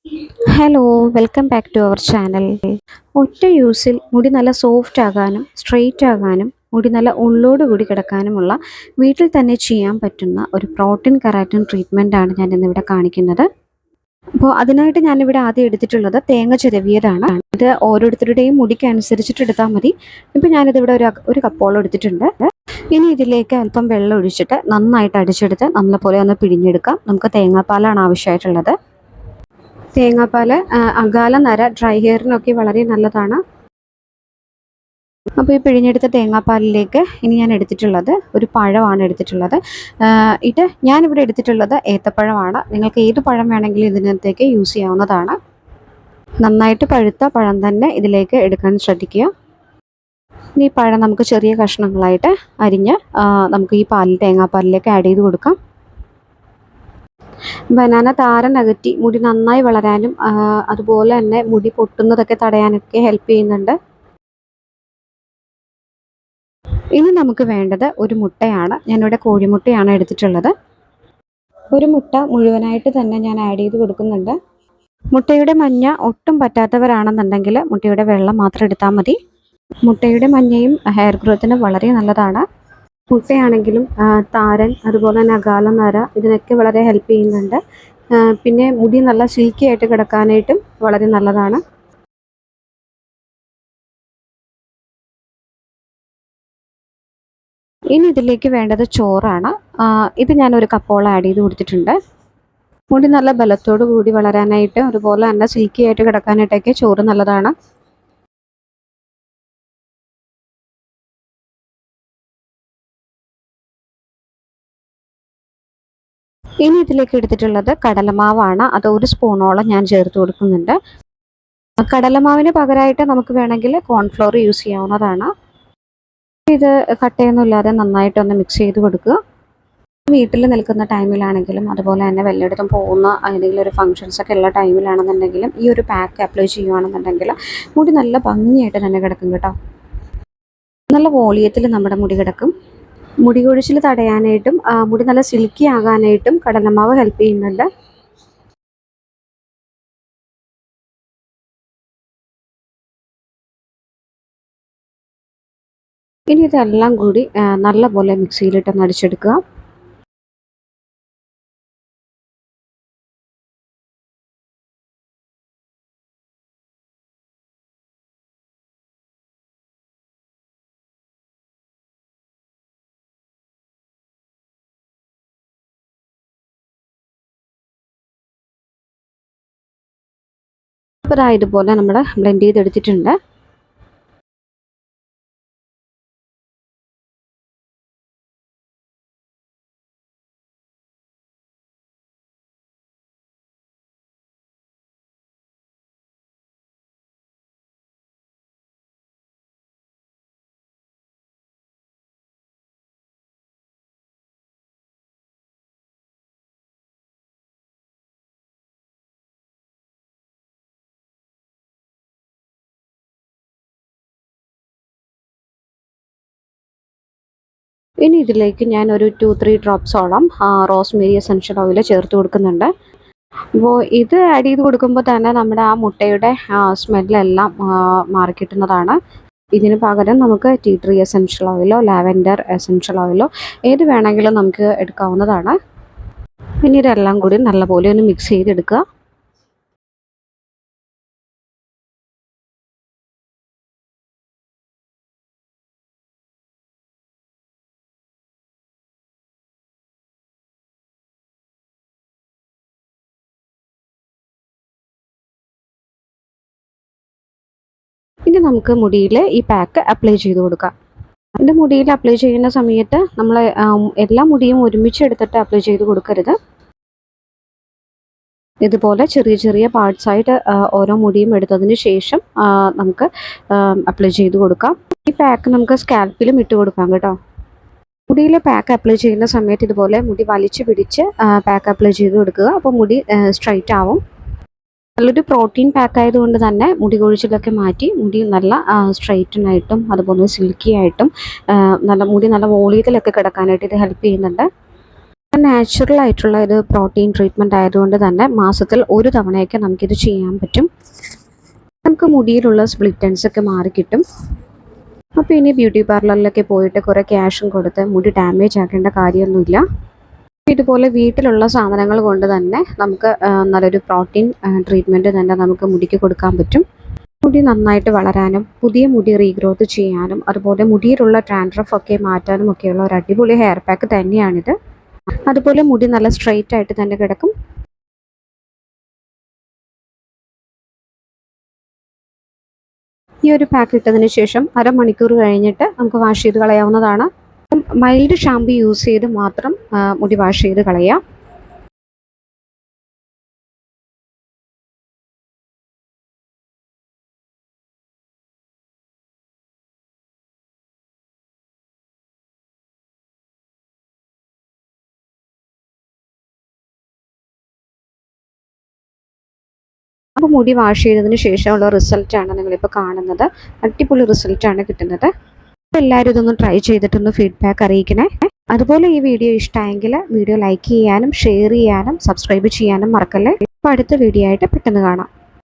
Hello, welcome back to our channel. ഒറ്റ യൂസിൽ മുടി നല്ല സോഫ്റ്റ് ആകാനും സ്ട്രെയിറ്റ് ആകാനും മുടി നല്ല ഉള്ളോട് കൂടി കിടക്കാനുമുള്ള വീട്ടിൽ തന്നെ ചെയ്യാൻ പറ്റുന്ന ഒരു പ്രോട്ടീൻ കെരാറ്റിൻ ട്രീറ്റ്മെൻ്റ് ആണ് ഞാൻ ഇന്നിവിടെ കാണിക്കുന്നത്. അപ്പോൾ അതിനായിട്ട് ഞാനിവിടെ ആദ്യം എടുത്തിട്ടുള്ളത് തേങ്ങ ചിരവിയതാണ്. ഇത് ഓരോരുത്തരുടെയും മുടിക്ക് അനുസരിച്ചിട്ട് എടുത്താൽ മതി. ഇപ്പോൾ ഞാനിതിവിടെ ഒരു കപ്പോളം എടുത്തിട്ടുണ്ട്. ഇനി ഇതിലേക്ക് അല്പം വെള്ളം ഒഴിച്ചിട്ട് നന്നായിട്ട് അടിച്ചെടുത്ത് നല്ലപോലെ ഒന്ന് പിഴിഞ്ഞെടുക്കാം. നമുക്ക് തേങ്ങാപ്പാലാണ് ആവശ്യമായിട്ടുള്ളത്. തേങ്ങാപ്പാൽ അകാല നര ഡ്രൈ ഹെയറിനൊക്കെ വളരെ നല്ലതാണ്. അപ്പോൾ ഈ പിഴിഞ്ഞെടുത്ത തേങ്ങാപ്പാലിലേക്ക് ഇനി ഞാൻ എടുത്തിട്ടുള്ളത് ഒരു പഴമാണ് എടുത്തിട്ടുള്ളത്. ഞാനിവിടെ എടുത്തിട്ടുള്ളത് ഏത്തപ്പഴമാണ്. നിങ്ങൾക്ക് ഏത് പഴം വേണമെങ്കിലും ഇതിനകത്തേക്ക് യൂസ് ചെയ്യാവുന്നതാണ്. നന്നായിട്ട് പഴുത്ത പഴം തന്നെ ഇതിലേക്ക് എടുക്കാൻ ശ്രദ്ധിക്കുക. ഇനി ഈ പഴം നമുക്ക് ചെറിയ കഷ്ണങ്ങളായിട്ട് അരിഞ്ഞ് നമുക്ക് ഈ തേങ്ങാപ്പാലിലേക്ക് ആഡ് ചെയ്ത് കൊടുക്കാം. ബനാന താരൻ അകറ്റി മുടി നന്നായി വളരാനും അതുപോലെ തന്നെ മുടി പൊട്ടുന്നതൊക്കെ തടയാനൊക്കെ ഹെൽപ്പ് ചെയ്യുന്നുണ്ട്. ഇനി നമുക്ക് വേണ്ടത് ഒരു മുട്ടയാണ്. ഞാനിവിടെ കോഴിമുട്ടയാണ് എടുത്തിട്ടുള്ളത്. ഒരു മുട്ട മുഴുവനായിട്ട് തന്നെ ഞാൻ ആഡ് ചെയ്ത് കൊടുക്കുന്നുണ്ട്. മുട്ടയുടെ മഞ്ഞ ഒട്ടും പറ്റാത്തവരാണെന്നുണ്ടെങ്കിൽ മുട്ടയുടെ വെള്ളം മാത്രം എടുത്താൽ മതി. മുട്ടയുടെ മഞ്ഞയും ഹെയർ ഗ്രോത്തിന് വളരെ നല്ലതാണ്. മുട്ടയാണെങ്കിലും താരൻ അതുപോലെ തന്നെ അകാല നര ഇതിനൊക്കെ വളരെ ഹെൽപ്പ് ചെയ്യുന്നുണ്ട്. പിന്നെ മുടി നല്ല സിൽക്കി ആയിട്ട് കിടക്കാനായിട്ടും വളരെ നല്ലതാണ്. ഇനി ഇതിലേക്ക് വേണ്ടത് ചോറാണ്. ഇത് ഞാനൊരു കപ്പോളം ആഡ് ചെയ്ത് കൊടുത്തിട്ടുണ്ട്. മുടി നല്ല ബലത്തോടു കൂടി വളരാനായിട്ട് അതുപോലെ തന്നെ സിൽക്കി ആയിട്ട് കിടക്കാനായിട്ടൊക്കെ ചോറ് നല്ലതാണ്. ഇനി ഇതിലേക്ക് എടുത്തിട്ടുള്ളത് കടലമാവാണ്. അത് ഒരു സ്പൂണോളം ഞാൻ ചേർത്ത് കൊടുക്കുന്നുണ്ട്. കടലമാവിന് പകരമായിട്ട് നമുക്ക് വേണമെങ്കിൽ കോൺഫ്ലോർ യൂസ് ചെയ്യാവുന്നതാണ്. ഇത് കട്ടയൊന്നും ഇല്ലാതെ നന്നായിട്ടൊന്ന് മിക്സ് ചെയ്ത് കൊടുക്കുക. വീട്ടിൽ നിൽക്കുന്ന ടൈമിലാണെങ്കിലും അതുപോലെ തന്നെ വല്ലയിടത്തും പോകുന്ന ഏതെങ്കിലും ഒരു ഫങ്ഷൻസൊക്കെ ഉള്ള ടൈമിലാണെന്നുണ്ടെങ്കിലും ഈ ഒരു പാക്ക് അപ്ലൈ ചെയ്യുകയാണെന്നുണ്ടെങ്കിൽ മുടി നല്ല ഭംഗിയായിട്ട് തന്നെ കിടക്കും കേട്ടോ. നല്ല വോളിയത്തിൽ നമ്മുടെ മുടി കിടക്കും. മുടി കൊഴിച്ചിൽ തടയാനായിട്ടും മുടി നല്ല സിൽക്കി ആകാനായിട്ടും കടലമാവ് ഹെൽപ്പ് ചെയ്യുന്നുണ്ട്. ഇനി ഇതെല്ലാം കൂടി നല്ലപോലെ മിക്സിയിലിട്ടൊന്ന് അടിച്ചെടുക്കുക. അപ്പോൾ ഇതുപോലെ നമ്മൾ ബ്ലെൻഡ് ചെയ്തെടുത്തിട്ടുണ്ട്. ഇനി ഇതിലേക്ക് ഞാൻ ഒരു 2-3 ഡ്രോപ്സോളം റോസ്മേരി എസൻഷ്യൽ ഓയിൽ ചേർത്ത് കൊടുക്കുന്നുണ്ട്. അപ്പോൾ ഇത് ആഡ് ചെയ്ത് കൊടുക്കുമ്പോൾ തന്നെ നമ്മുടെ ആ മുട്ടയുടെ സ്മെല്ലെല്ലാം മാറിക്കിട്ടുന്നതാണ്. ഇതിന് പകരം നമുക്ക് ടീ ട്രീ എസൻഷ്യൽ ഓയിലോ ലാവെൻഡർ എസൻഷ്യൽ ഓയിലോ ഏത് വേണമെങ്കിലും നമുക്ക് എടുക്കാവുന്നതാണ്. പിന്നെ ഇതെല്ലാം കൂടി നല്ലപോലെ ഒന്ന് മിക്സ് ചെയ്തെടുക്കുക. ഇനി നമുക്ക് മുടിയിൽ ഈ പാക്ക് അപ്ലൈ ചെയ്ത് കൊടുക്കാം. എൻ്റെ മുടിയിൽ അപ്ലൈ ചെയ്യുന്ന സമയത്ത് നമ്മൾ എല്ലാ മുടിയും ഒരുമിച്ച് എടുത്തിട്ട് അപ്ലൈ ചെയ്ത് കൊടുക്കരുത്. ഇതുപോലെ ചെറിയ ചെറിയ പാർട്സായിട്ട് ഓരോ മുടിയും എടുത്തതിന് ശേഷം നമുക്ക് അപ്ലൈ ചെയ്ത് കൊടുക്കാം. ഈ പാക്ക് നമുക്ക് സ്കാൽപ്പിലും ഇട്ട് കൊടുക്കാം കേട്ടോ. മുടിയിൽ പാക്ക് അപ്ലൈ ചെയ്യുന്ന സമയത്ത് ഇതുപോലെ മുടി വലിച്ചു പിടിച്ച് പാക്ക് അപ്ലൈ ചെയ്ത് കൊടുക്കുക. അപ്പോൾ മുടി സ്ട്രൈറ്റ് ആവും. നല്ലൊരു പ്രോട്ടീൻ പാക്ക് ആയതുകൊണ്ട് തന്നെ മുടി കൊഴിച്ചിലൊക്കെ മാറ്റി മുടി നല്ല സ്ട്രൈറ്റനായിട്ടും അതുപോലെ സിൽക്കി ആയിട്ടും മുടി നല്ല വോളിയത്തിലൊക്കെ കിടക്കാനായിട്ട് ഇത് ഹെൽപ്പ് ചെയ്യുന്നുണ്ട്. നാച്ചുറൽ ആയിട്ടുള്ള ഒരു പ്രോട്ടീൻ ട്രീറ്റ്മെൻറ്റ് ആയതുകൊണ്ട് തന്നെ മാസത്തിൽ ഒരു തവണയൊക്കെ നമുക്കിത് ചെയ്യാൻ പറ്റും. നമുക്ക് മുടിയിലുള്ള സ്പ്ലിറ്റൻസ് ഒക്കെ മാറിക്കിട്ടും. അപ്പോൾ ഇനി ബ്യൂട്ടി പാർലറിലൊക്കെ പോയിട്ട് കുറേ ക്യാഷും കൊടുത്ത് മുടി ഡാമേജ് ആക്കേണ്ട കാര്യമൊന്നുമില്ല. ഇതുപോലെ വീട്ടിലുള്ള സാധനങ്ങൾ കൊണ്ട് തന്നെ നമുക്ക് നല്ലൊരു പ്രോട്ടീൻ ട്രീറ്റ്മെൻറ്റ് തന്നെ നമുക്ക് മുടിക്ക് കൊടുക്കാൻ പറ്റും. മുടി നന്നായിട്ട് വളരാനും പുതിയ മുടി റീഗ്രോത്ത് ചെയ്യാനും അതുപോലെ മുടിയിലുള്ള ട്രാൻഡ്രഫ് ഒക്കെ മാറ്റാനും ഒക്കെയുള്ള ഒരു അടിപൊളി ഹെയർ പാക്ക് തന്നെയാണിത്. അതുപോലെ മുടി നല്ല സ്ട്രെയിറ്റ് ആയിട്ട് തന്നെ കിടക്കും. ഈ ഒരു പാക്ക് ഇട്ടതിന് ശേഷം അരമണിക്കൂർ കഴിഞ്ഞിട്ട് നമുക്ക് വാഷ് ചെയ്ത് കളയാവുന്നതാണ്. മൈൽഡ് ഷാമ്പു യൂസ് ചെയ്ത് മാത്രം മുടി വാഷ് ചെയ്ത് കളയാം. അപ്പോൾ മുടി വാഷ് ചെയ്തതിന് ശേഷമുള്ള റിസൾട്ടാണ് നിങ്ങളിപ്പോൾ കാണുന്നത്. അടിപൊളി റിസൾട്ടാണ് കിട്ടുന്നത്. എല്ലാവരും ഇതൊന്ന് ട്രൈ ചെയ്തിട്ടൊന്ന് ഫീഡ്ബാക്ക് അറിയിക്കണേ. അതുപോലെ ഈ വീഡിയോ ഇഷ്ടമായെങ്കിൽ വീഡിയോ ലൈക്ക് ചെയ്യാനും ഷെയർ ചെയ്യാനും സബ്സ്ക്രൈബ് ചെയ്യാനും മറക്കല്ലേ. അപ്പോൾ അടുത്ത വീഡിയോ ആയിട്ട് പെട്ടെന്ന് കാണാം.